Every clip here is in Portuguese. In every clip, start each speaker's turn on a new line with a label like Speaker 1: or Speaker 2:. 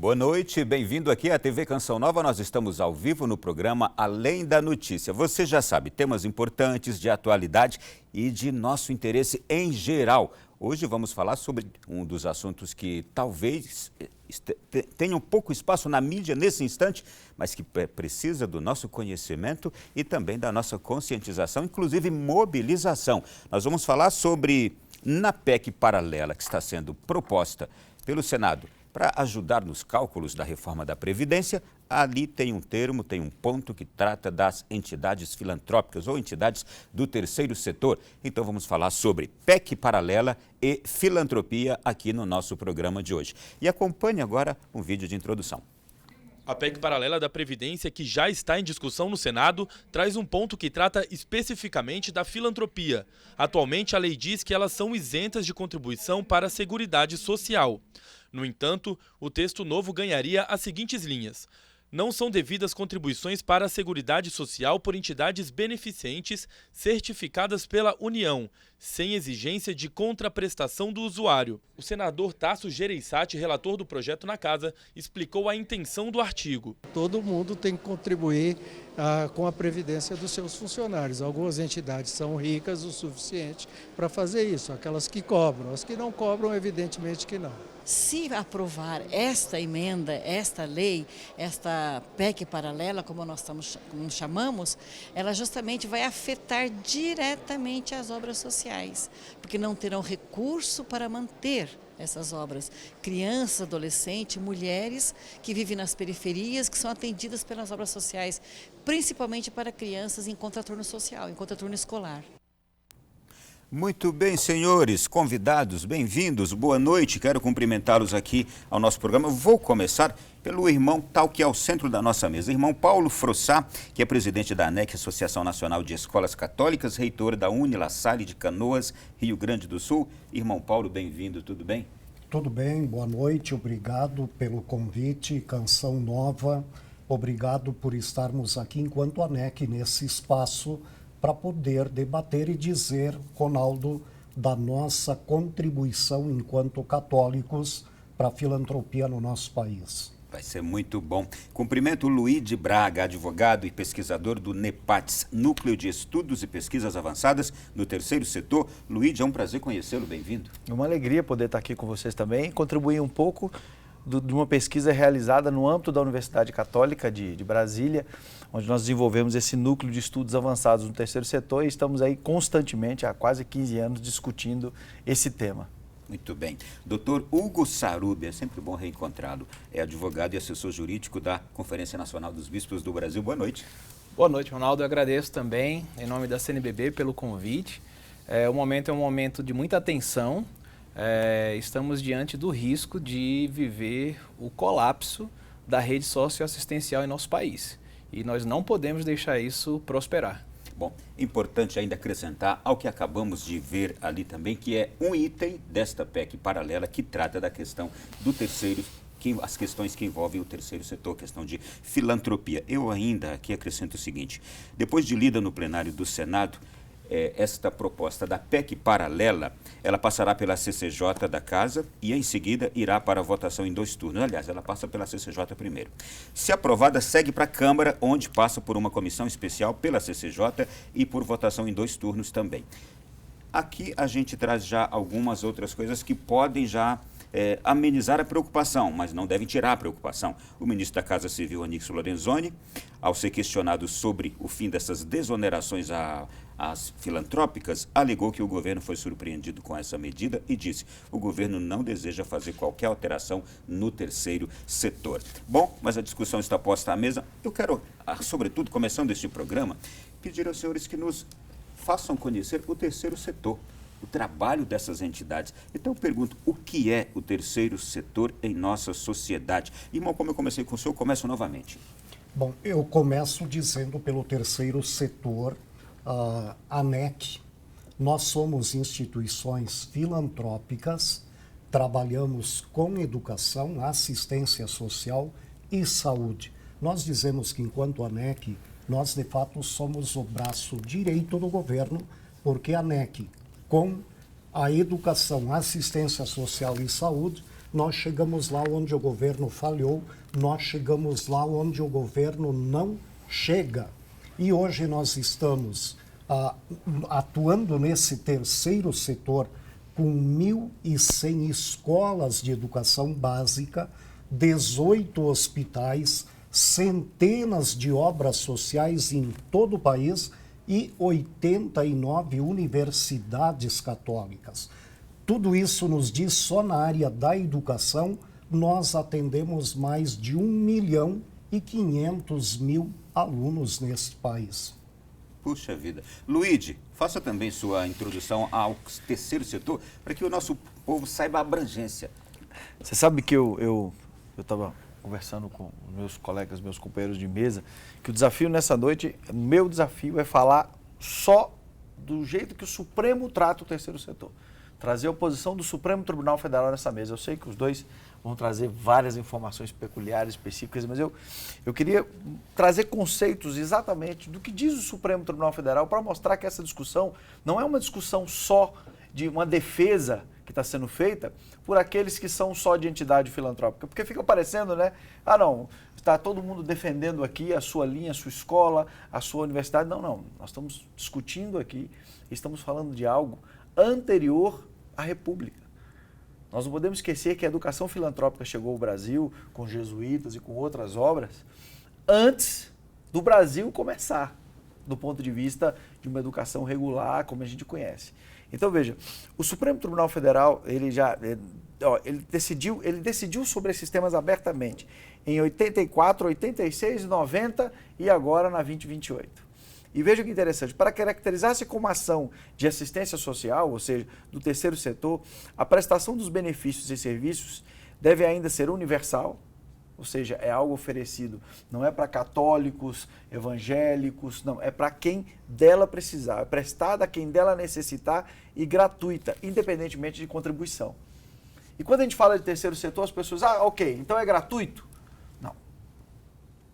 Speaker 1: Boa noite, bem-vindo aqui à TV Canção Nova. Nós estamos ao vivo no programa Além da Notícia. Você já sabe, temas importantes de atualidade e de nosso interesse em geral. Hoje vamos falar sobre um dos assuntos que talvez tenha um pouco espaço na mídia nesse instante, mas que precisa do nosso conhecimento e também da nossa conscientização, inclusive mobilização. Nós vamos falar sobre, na PEC paralela que está sendo proposta pelo Senado, para ajudar nos cálculos da reforma da Previdência, ali tem um termo, tem um ponto que trata das entidades filantrópicas ou entidades do terceiro setor. Então vamos falar sobre PEC paralela e filantropia aqui no nosso programa de hoje. E acompanhe agora um vídeo de introdução.
Speaker 2: A PEC paralela da Previdência, que já está em discussão no Senado, traz um ponto que trata especificamente da filantropia. Atualmente, a lei diz que elas são isentas de contribuição para a Seguridade Social. No entanto, o texto novo ganharia as seguintes linhas: não são devidas contribuições para a Seguridade Social por entidades beneficentes certificadas pela União, sem exigência de contraprestação do usuário. O senador Tasso Gereissati, relator do projeto na Casa, explicou a intenção do artigo.
Speaker 3: Todo mundo tem que contribuir com a previdência dos seus funcionários. Algumas entidades são ricas o suficiente para fazer isso, aquelas que cobram. As que não cobram, evidentemente que não.
Speaker 4: Se aprovar esta emenda, esta lei, esta PEC paralela, como como chamamos, ela justamente vai afetar diretamente as obras sociais, porque não terão recurso para manter essas obras. Crianças, adolescentes, mulheres que vivem nas periferias, que são atendidas pelas obras sociais, principalmente para crianças em contraturno social, em contraturno escolar.
Speaker 1: Muito bem, senhores, convidados, bem-vindos, boa noite. Quero cumprimentá-los aqui ao nosso programa. Vou começar pelo irmão tal que é o centro da nossa mesa, irmão Paulo Frossá, que é presidente da ANEC, Associação Nacional de Escolas Católicas, reitor da Unila Salle de Canoas, Rio Grande do Sul. Irmão Paulo, bem-vindo, tudo bem?
Speaker 5: Tudo bem, boa noite, obrigado pelo convite, Canção Nova, obrigado por estarmos aqui enquanto ANEC nesse espaço para poder debater e dizer, Ronaldo, da nossa contribuição enquanto católicos para a filantropia no nosso país.
Speaker 1: Vai ser muito bom. Cumprimento o Luiz de Braga, advogado e pesquisador do NEPATS, Núcleo de Estudos e Pesquisas Avançadas no Terceiro Setor. Luiz, é um prazer conhecê-lo, bem-vindo.
Speaker 6: É uma alegria poder estar aqui com vocês também, contribuir um pouco de uma pesquisa realizada no âmbito da Universidade Católica de Brasília, onde nós desenvolvemos esse núcleo de estudos avançados no terceiro setor e estamos aí constantemente, há quase 15 anos, discutindo esse tema.
Speaker 1: Muito bem. Doutor Hugo Sarub, é sempre bom reencontrá-lo. É advogado e assessor jurídico da Conferência Nacional dos Bispos do Brasil. Boa noite.
Speaker 7: Boa noite, Ronaldo. Eu agradeço também, em nome da CNBB, pelo convite. O momento é um momento de muita atenção. Estamos diante do risco de viver o colapso da rede socioassistencial em nosso país. E nós não podemos deixar isso prosperar.
Speaker 1: Bom, importante ainda acrescentar ao que acabamos de ver ali também, que é um item desta PEC paralela que trata da questão do terceiro, as questões que envolvem o terceiro setor, questão de filantropia. Eu ainda aqui acrescento o seguinte: depois de lida no plenário do Senado, esta proposta da PEC paralela, ela passará pela CCJ da Casa e em seguida irá para a votação em 2 turnos. Aliás, ela passa pela CCJ primeiro. Se aprovada, segue para a Câmara, onde passa por uma comissão especial pela CCJ e por votação em 2 turnos também. Aqui a gente traz já algumas outras coisas que podem já amenizar a preocupação, mas não devem tirar a preocupação. O ministro da Casa Civil, Onyx Lorenzoni, ao ser questionado sobre o fim dessas desonerações às filantrópicas, alegou que o governo foi surpreendido com essa medida e disse: o governo não deseja fazer qualquer alteração no terceiro setor. Bom, mas a discussão está posta à mesa. Eu quero, sobretudo, começando este programa, pedir aos senhores que nos façam conhecer o terceiro setor, o trabalho dessas entidades. Então eu pergunto, o que é o terceiro setor em nossa sociedade? Irmão, como eu comecei com o senhor, começo novamente.
Speaker 5: Bom, eu começo dizendo pelo terceiro setor, a ANEC. Nós somos instituições filantrópicas, trabalhamos com educação, assistência social e saúde. Nós dizemos que enquanto ANEC, nós de fato somos o braço direito do governo, porque a ANEC, com a educação, assistência social e saúde, nós chegamos lá onde o governo falhou, nós chegamos lá onde o governo não chega. E hoje nós estamos atuando nesse terceiro setor com 1.100 escolas de educação básica, 18 hospitais, centenas de obras sociais em todo o país e 89 universidades católicas. Tudo isso nos diz, só na área da educação, nós atendemos mais de 1.500.000 alunos neste país.
Speaker 1: Puxa vida. Luíde, faça também sua introdução ao terceiro setor, para que o nosso povo saiba a abrangência.
Speaker 6: Você sabe que eu estava conversando com meus colegas, meus companheiros de mesa, que o desafio nessa noite, meu desafio é falar só do jeito que o Supremo trata o terceiro setor. Trazer a posição do Supremo Tribunal Federal nessa mesa. Eu sei que os dois vão trazer várias informações peculiares, específicas, mas eu queria trazer conceitos exatamente do que diz o Supremo Tribunal Federal para mostrar que essa discussão não é uma discussão só de uma defesa que está sendo feita por aqueles que são só de entidade filantrópica. Porque fica parecendo, né? Ah, não, está todo mundo defendendo aqui a sua linha, a sua escola, a sua universidade. Não, não. Nós estamos discutindo aqui, estamos falando de algo anterior à República. Nós não podemos esquecer que a educação filantrópica chegou ao Brasil com os jesuítas e com outras obras antes do Brasil começar, do ponto de vista de uma educação regular, como a gente conhece. Então, veja, o Supremo Tribunal Federal, ele decidiu sobre esses temas abertamente em 84, 86, 90 e agora na 2028. E veja que interessante, para caracterizar-se como ação de assistência social, ou seja, do terceiro setor, a prestação dos benefícios e serviços deve ainda ser universal, ou seja, é algo oferecido, não é para católicos, evangélicos, não, é para quem dela precisar, é prestada a quem dela necessitar e gratuita, independentemente de contribuição. E quando a gente fala de terceiro setor, as pessoas, ok, então é gratuito? Não,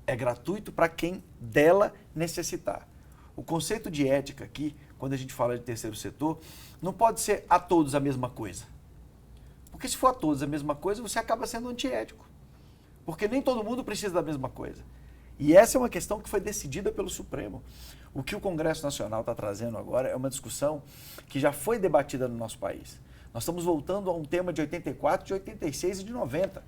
Speaker 6: é gratuito para quem dela necessitar. O conceito de ética aqui, quando a gente fala de terceiro setor, não pode ser a todos a mesma coisa. Porque se for a todos a mesma coisa, você acaba sendo antiético. Porque nem todo mundo precisa da mesma coisa. E essa é uma questão que foi decidida pelo Supremo. O que o Congresso Nacional está trazendo agora é uma discussão que já foi debatida no nosso país. Nós estamos voltando a um tema de 84, de 86 e de 90.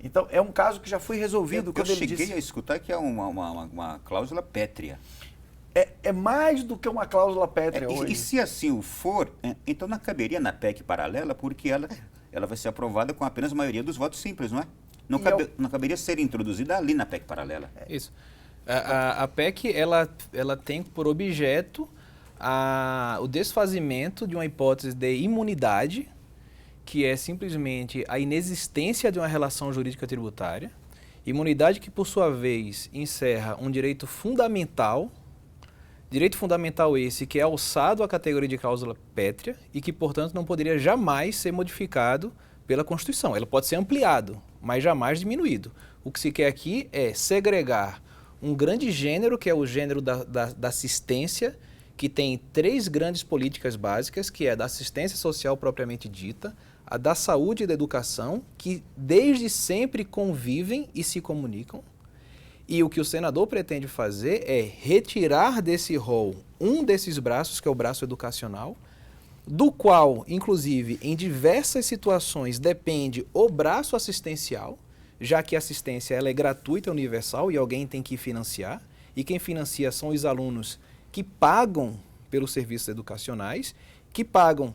Speaker 6: Então, é um caso que já foi resolvido.
Speaker 1: Eu cheguei a escutar que é uma cláusula pétrea.
Speaker 6: É mais do que uma cláusula pétrea hoje.
Speaker 1: E se assim for, então não caberia na PEC paralela, porque ela vai ser aprovada com apenas a maioria dos votos simples, não é? Não caberia ser introduzida ali na PEC paralela.
Speaker 7: Isso. A PEC, ela tem por objeto o desfazimento de uma hipótese de imunidade, que é simplesmente a inexistência de uma relação jurídica tributária. Imunidade que, por sua vez, encerra um direito fundamental esse que é alçado à categoria de cláusula pétrea e que, portanto, não poderia jamais ser modificado pela Constituição. Ela pode ser ampliado, mas jamais diminuído. O que se quer aqui é segregar um grande gênero, que é o gênero da assistência, que tem 3 grandes políticas básicas, que é a da assistência social propriamente dita, a da saúde e da educação, que desde sempre convivem e se comunicam. E o que o senador pretende fazer é retirar desse rol um desses braços, que é o braço educacional, do qual, inclusive, em diversas situações depende o braço assistencial, já que a assistência ela é gratuita, universal e alguém tem que financiar, e quem financia são os alunos que pagam pelos serviços educacionais, que pagam,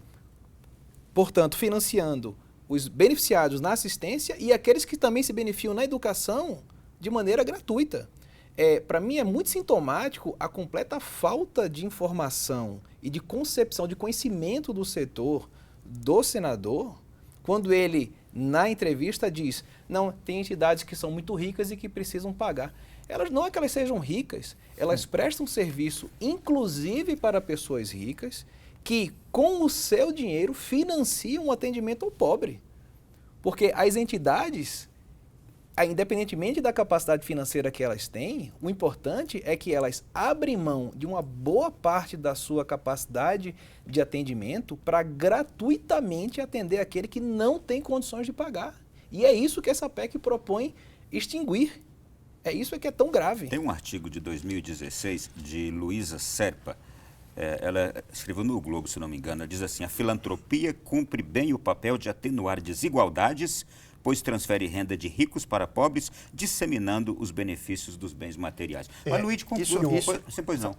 Speaker 7: portanto, financiando os beneficiados na assistência e aqueles que também se beneficiam na educação de maneira gratuita. Para mim é muito sintomático a completa falta de informação e de concepção, de conhecimento do setor do senador, quando ele, na entrevista, diz, não, tem entidades que são muito ricas e que precisam pagar. Elas não é que elas sejam ricas, elas prestam serviço, inclusive para pessoas ricas, que com o seu dinheiro financiam o atendimento ao pobre. Porque as entidades independentemente da capacidade financeira que elas têm, o importante é que elas abrem mão de uma boa parte da sua capacidade de atendimento para gratuitamente atender aquele que não tem condições de pagar. E é isso que essa PEC propõe extinguir. É isso que é tão grave.
Speaker 1: Tem um artigo de 2016 de Luísa Serpa. Ela escreveu no Globo, se não me engano. Ela diz assim: a filantropia cumpre bem o papel de atenuar desigualdades, pois transfere renda de ricos para pobres, disseminando os benefícios dos bens materiais. Mas, Luiz, conclui. Pois não.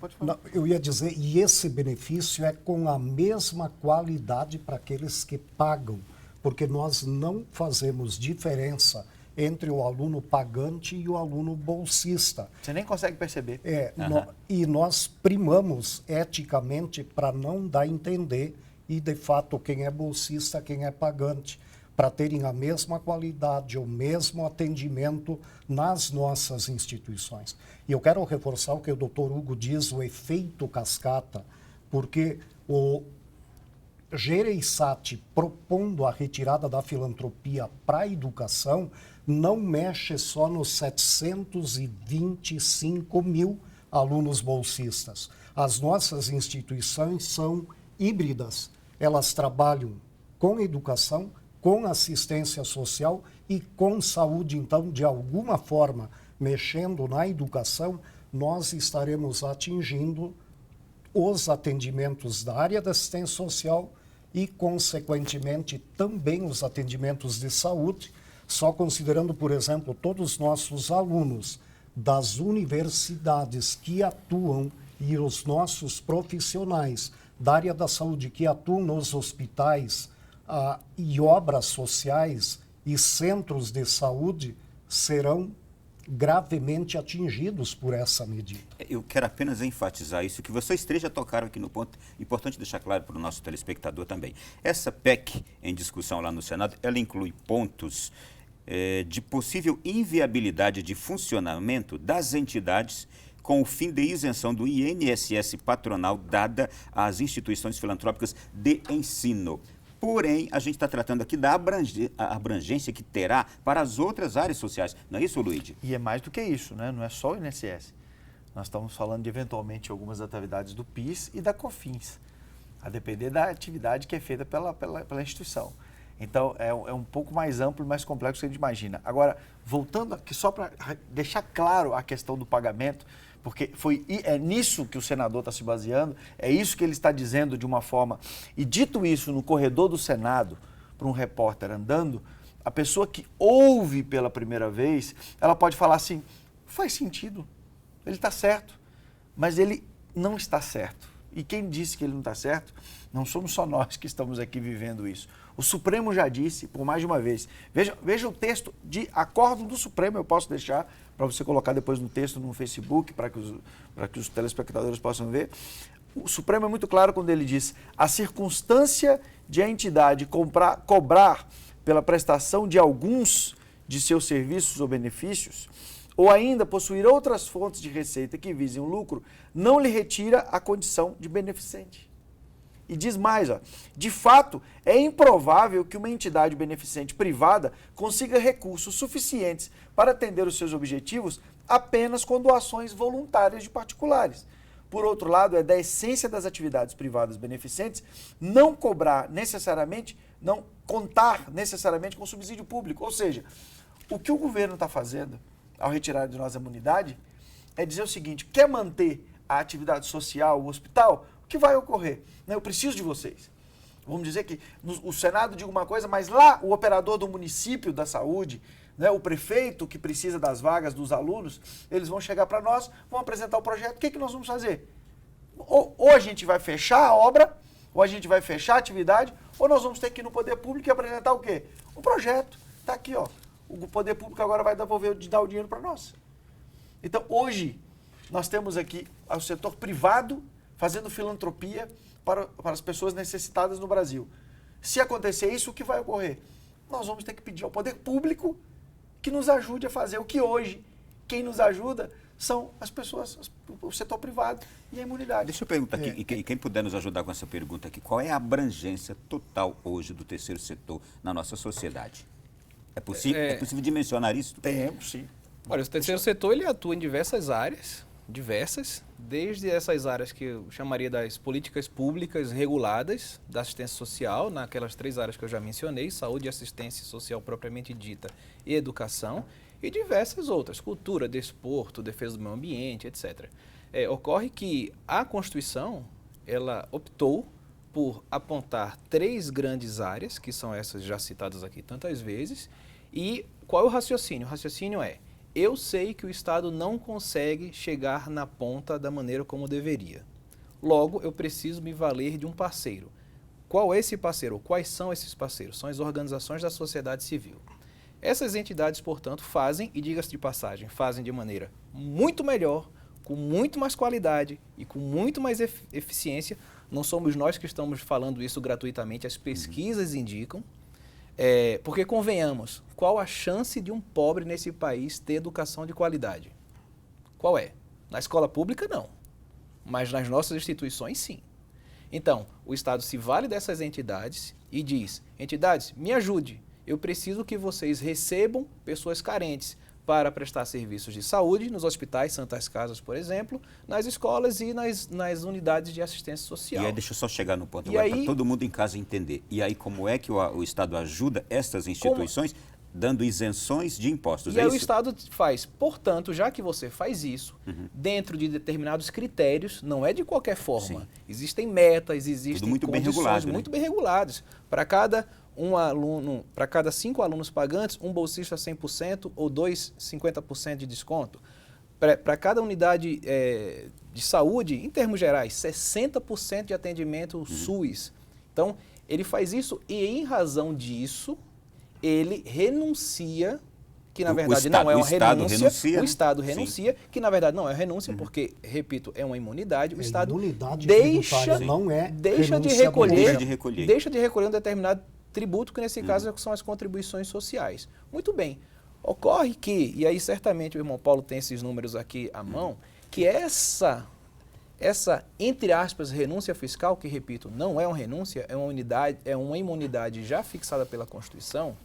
Speaker 5: Pode falar. Não, eu ia dizer, e esse benefício é com a mesma qualidade para aqueles que pagam, porque nós não fazemos diferença entre o aluno pagante e o aluno bolsista.
Speaker 6: Você nem consegue perceber.
Speaker 5: E nós primamos eticamente para não dar a entender, e de fato quem é bolsista, quem é pagante, para terem a mesma qualidade, o mesmo atendimento nas nossas instituições. E eu quero reforçar o que o Dr. Hugo diz, o efeito cascata, porque o Gereissati propondo a retirada da filantropia para a educação não mexe só nos 725 mil alunos bolsistas. As nossas instituições são híbridas. Elas trabalham com educação, com assistência social e com saúde. Então, de alguma forma, mexendo na educação, nós estaremos atingindo os atendimentos da área da assistência social e, consequentemente, também os atendimentos de saúde, só considerando, por exemplo, todos os nossos alunos das universidades que atuam e os nossos profissionais da área da saúde que atuam nos hospitais e obras sociais e centros de saúde serão gravemente atingidos por essa medida.
Speaker 1: Eu quero apenas enfatizar isso, que vocês três já tocaram aqui no ponto, importante deixar claro para o nosso telespectador também. Essa PEC em discussão lá no Senado, ela inclui pontos de possível inviabilidade de funcionamento das entidades com o fim de isenção do INSS patronal dada às instituições filantrópicas de ensino. Porém, a gente está tratando aqui da abrangência que terá para as outras áreas sociais. Não é isso, Luigi?
Speaker 6: E é mais do que isso, né? Não é só o INSS. Nós estamos falando de, eventualmente, algumas atividades do PIS e da COFINS, a depender da atividade que é feita pela instituição. Então, é um pouco mais amplo e mais complexo do que a gente imagina. Agora, voltando aqui, só para deixar claro a questão do pagamento, porque é nisso que o senador está se baseando, é isso que ele está dizendo de uma forma. E dito isso no corredor do Senado, para um repórter andando, a pessoa que ouve pela primeira vez, ela pode falar assim, faz sentido, ele está certo, mas ele não está certo. E quem disse que ele não está certo, não somos só nós que estamos aqui vivendo isso. O Supremo já disse, por mais de uma vez, veja o texto de acordo do Supremo, eu posso deixar para você colocar depois no texto no Facebook, para que os telespectadores possam ver. O Supremo é muito claro quando ele diz: a circunstância de a entidade cobrar pela prestação de alguns de seus serviços ou benefícios, ou ainda possuir outras fontes de receita que visem o lucro, não lhe retira a condição de beneficente. E diz mais, de fato, é improvável que uma entidade beneficente privada consiga recursos suficientes para atender os seus objetivos apenas com doações voluntárias de particulares. Por outro lado, é da essência das atividades privadas beneficentes não contar necessariamente com subsídio público. Ou seja, o que o governo está fazendo ao retirar de nós a imunidade é dizer o seguinte: quer manter a atividade social, o hospital? O que vai ocorrer? Eu preciso de vocês. Vamos dizer que o Senado diga uma coisa, mas lá o operador do município da saúde, o prefeito que precisa das vagas dos alunos, eles vão chegar para nós, vão apresentar o projeto. O que nós vamos fazer? Ou a gente vai fechar a obra, ou a gente vai fechar a atividade, ou nós vamos ter que ir no poder público e apresentar o quê? Um projeto. Está aqui, o poder público agora vai dar o dinheiro para nós. Então, hoje, nós temos aqui o setor privado fazendo filantropia para as pessoas necessitadas no Brasil. Se acontecer isso, o que vai ocorrer? Nós vamos ter que pedir ao poder público que nos ajude a fazer o que hoje, quem nos ajuda são as pessoas, o setor privado e a imunidade.
Speaker 1: Deixa eu perguntar aqui, e quem puder nos ajudar com essa pergunta aqui, qual é a abrangência total hoje do terceiro setor na nossa sociedade? É possível dimensionar isso?
Speaker 6: Temos, sim.
Speaker 7: Olha, o terceiro setor ele atua em diversas áreas, desde essas áreas que eu chamaria das políticas públicas reguladas, da assistência social, naquelas 3 áreas que eu já mencionei, saúde, assistência social propriamente dita e educação, e diversas outras, cultura, desporto, defesa do meio ambiente, etc. Ocorre que a Constituição, ela optou por apontar 3 grandes áreas, que são essas já citadas aqui tantas vezes, e qual é o raciocínio? O raciocínio é: eu sei que o Estado não consegue chegar na ponta da maneira como deveria. Logo, eu preciso me valer de um parceiro. Qual é esse parceiro? Quais são esses parceiros? São as organizações da sociedade civil. Essas entidades, portanto, fazem, e diga-se de passagem, fazem de maneira muito melhor, com muito mais qualidade e com muito mais eficiência. Não somos nós que estamos falando isso gratuitamente, as pesquisas indicam. Porque, convenhamos, qual a chance de um pobre nesse país ter educação de qualidade? Qual é? Na escola pública, não. Mas nas nossas instituições, sim. Então, o Estado se vale dessas entidades e diz: entidades, me ajude. Eu preciso que vocês recebam pessoas carentes para prestar serviços de saúde nos hospitais, Santas Casas, por exemplo, nas escolas e nas unidades de assistência social.
Speaker 1: E aí, deixa eu só chegar no ponto agora, para todo mundo em casa entender. E aí, como é que o Estado ajuda estas instituições dando isenções de impostos?
Speaker 7: E aí o Estado faz. Portanto, já que você faz isso, dentro de determinados critérios, não é de qualquer forma.
Speaker 1: Sim.
Speaker 7: Existem metas, existem
Speaker 1: muito
Speaker 7: condições
Speaker 1: bem regulado,
Speaker 7: muito bem reguladas. Para cada para cada 5 alunos pagantes, um bolsista 100% ou 2, 50% de desconto. Para cada unidade de saúde, em termos gerais, 60% de atendimento SUS. Então, ele faz isso e, em razão disso, ele renuncia, que na verdade não é uma renúncia. O Estado renuncia, que na verdade não é renúncia, porque, repito, é uma imunidade. O Estado deixa de recolher um determinado tributo, que nesse caso são as contribuições sociais. Muito bem. Ocorre que, e aí certamente o irmão Paulo tem esses números aqui à mão, que essa, entre aspas, renúncia fiscal, que, repito, não é uma renúncia, é uma imunidade já fixada pela Constituição,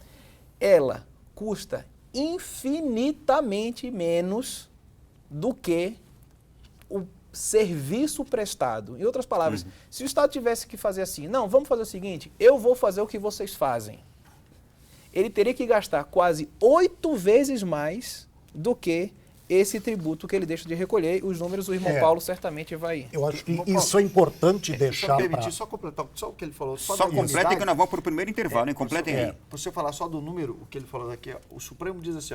Speaker 7: ela custa infinitamente menos do que o serviço prestado. Em outras palavras, se o Estado tivesse que fazer assim, não, vamos fazer o seguinte, eu vou fazer o que vocês fazem, ele teria que gastar quase 8 vezes mais do que esse tributo que ele deixa de recolher. Os números o irmão Paulo certamente vai...
Speaker 5: Eu acho que isso é importante deixar para...
Speaker 8: Só completar só o que ele falou.
Speaker 1: Só completa que nós vamos para o primeiro intervalo, né? Completem aí.
Speaker 8: Para você falar só do número, o que ele falou daqui, o Supremo diz assim,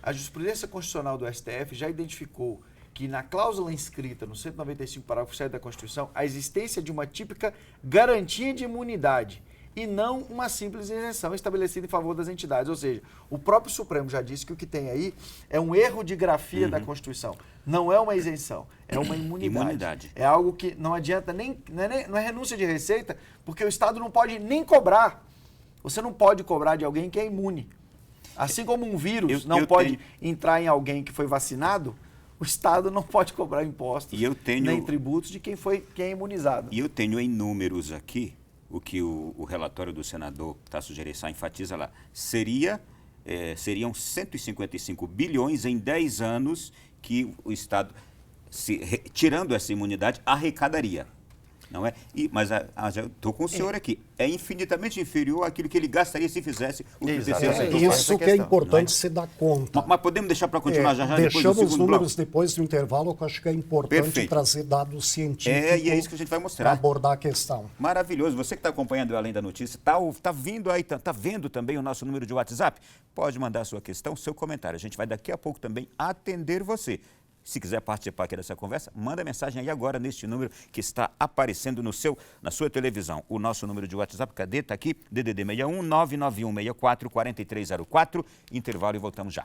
Speaker 8: a jurisprudência constitucional do STF já identificou que na cláusula inscrita no 195, parágrafo 7 da Constituição, a existência de uma típica garantia de imunidade e não uma simples isenção estabelecida em favor das entidades. Ou seja, o próprio Supremo já disse que o que tem aí é um erro de grafia da Constituição. Não é uma isenção, é uma imunidade. É algo que não adianta não é renúncia de receita, porque o Estado não pode nem cobrar. Você não pode cobrar de alguém que é imune. Assim como um vírus não pode entrar em alguém que foi vacinado, o Estado não pode cobrar impostos nem tributos de quem é imunizado.
Speaker 1: E eu tenho em números aqui, o que o relatório do senador Tasso Gereissati enfatiza lá, seriam 155 bilhões em 10 anos que o Estado, tirando essa imunidade, arrecadaria. Não é? Mas eu estou com o senhor aqui. É infinitamente inferior àquilo que ele gastaria se fizesse o que
Speaker 5: isso que é importante se dar conta.
Speaker 1: Mas podemos deixar para continuar já
Speaker 5: deixamos os números depois do intervalo, que eu acho que é importante trazer dados científicos
Speaker 1: e é isso que a gente vai mostrar.
Speaker 5: Para abordar a questão.
Speaker 1: Maravilhoso. Você que está acompanhando o Além da Notícia, está vindo aí, está vendo também o nosso número de WhatsApp? Pode mandar a sua questão, seu comentário. A gente vai daqui a pouco também atender você. Se quiser participar aqui dessa conversa, manda mensagem aí agora neste número que está aparecendo na sua televisão. O nosso número de WhatsApp, cadê? Está aqui, DDD 61 991 64 4304. Intervalo e voltamos já.